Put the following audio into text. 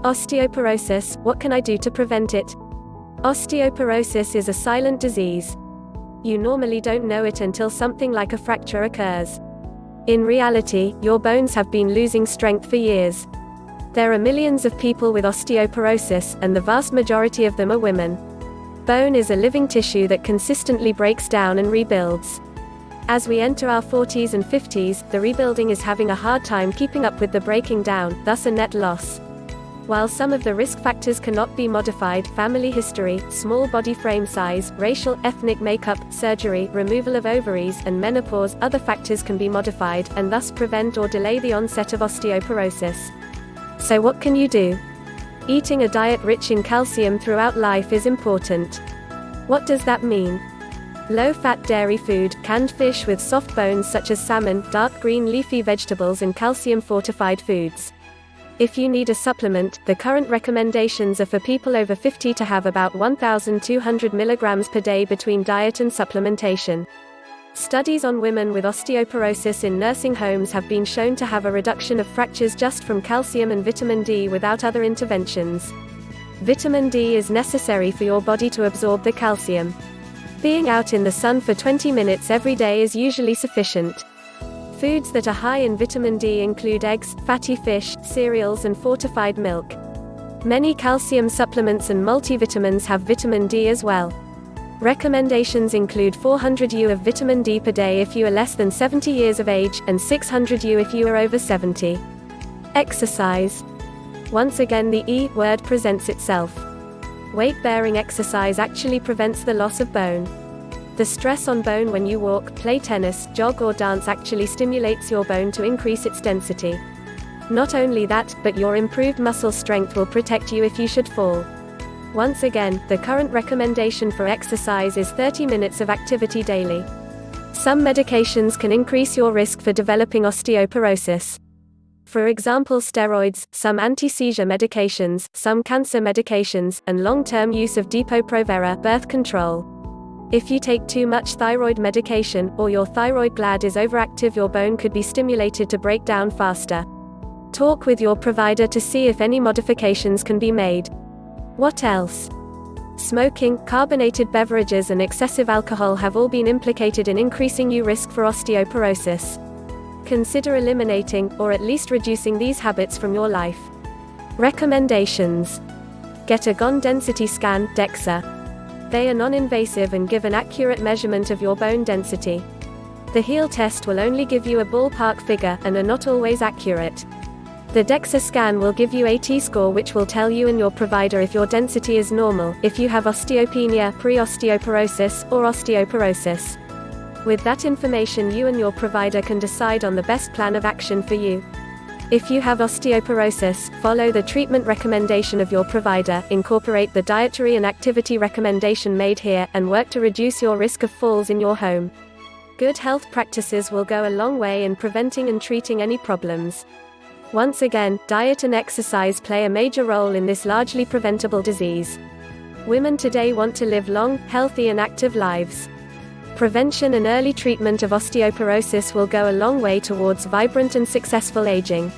Osteoporosis, what can I do to prevent it? Osteoporosis is a silent disease. You normally don't know it until something like a fracture occurs. In reality, your bones have been losing strength for years. There are millions of people with osteoporosis, and the vast majority of them are women. Bone is a living tissue that consistently breaks down and rebuilds. As we enter our 40s and 50s, the rebuilding is having a hard time keeping up with the breaking down, thus a net loss. While some of the risk factors cannot be modified, family history, small body frame size, racial, ethnic makeup, surgery, removal of ovaries, and menopause, other factors can be modified, and thus prevent or delay the onset of osteoporosis. So what can you do? Eating a diet rich in calcium throughout life is important. What does that mean? Low-fat dairy food, canned fish with soft bones such as salmon, dark green leafy vegetables and calcium-fortified foods. If you need a supplement, the current recommendations are for people over 50 to have about 1,200 mg per day between diet and supplementation. Studies on women with osteoporosis in nursing homes have been shown to have a reduction of fractures just from calcium and vitamin D without other interventions. Vitamin D is necessary for your body to absorb the calcium. Being out in the sun for 20 minutes every day is usually sufficient. Foods that are high in vitamin D include eggs, fatty fish, cereals and fortified milk. Many calcium supplements and multivitamins have vitamin D as well. Recommendations include 400 U of vitamin D per day if you are less than 70 years of age, and 600 U if you are over 70. Exercise. Once again the E word presents itself. Weight-bearing exercise actually prevents the loss of bone. The stress on bone when you walk, play tennis, jog or dance actually stimulates your bone to increase its density. Not only that, but your improved muscle strength will protect you if you should fall. Once again, the current recommendation for exercise is 30 minutes of activity daily. Some medications can increase your risk for developing osteoporosis. For example, steroids, some anti-seizure medications, some cancer medications, and long-term use of Depo-Provera birth control. If you take too much thyroid medication, or your thyroid gland is overactive, your bone could be stimulated to break down faster. Talk with your provider to see if any modifications can be made. What else? Smoking, carbonated beverages and excessive alcohol have all been implicated in increasing your risk for osteoporosis. Consider eliminating, or at least reducing these habits from your life. Recommendations. Get a bone density scan, DEXA. They are non-invasive and give an accurate measurement of your bone density. The heel test will only give you a ballpark figure, and are not always accurate. The DEXA scan will give you a T-score which will tell you and your provider if your density is normal, if you have osteopenia, pre-osteoporosis, or osteoporosis. With that information you and your provider can decide on the best plan of action for you. If you have osteoporosis, follow the treatment recommendation of your provider, incorporate the dietary and activity recommendation made here, and work to reduce your risk of falls in your home. Good health practices will go a long way in preventing and treating any problems. Once again, diet and exercise play a major role in this largely preventable disease. Women today want to live long, healthy and active lives. Prevention and early treatment of osteoporosis will go a long way towards vibrant and successful aging.